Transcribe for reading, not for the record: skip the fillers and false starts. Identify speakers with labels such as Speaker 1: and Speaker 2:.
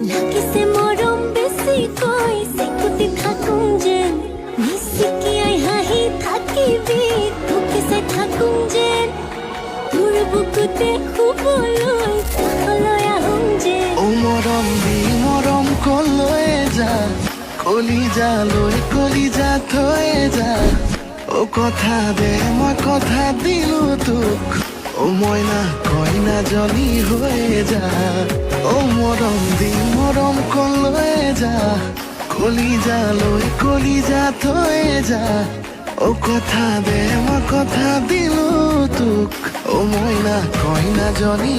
Speaker 1: Lakise morom besi koi sekuti thakung jen nisiki ai hahi thakibi toke sai thakung jen tur bukute khuboloi takoloya hung jen
Speaker 2: o morom di morom koloe ja কলিজা লই কলিজা থয়ে যা ও কথা দে মই কথা দিলো তোক ও ময়না কইনা জলি হয়ে যা ও মরম দি মরম কলয়ে যা কলিজা লই কলিজা থয়ে যা ও কথা দে মই কথা দিলো তোক ও ময়না কইনা জলি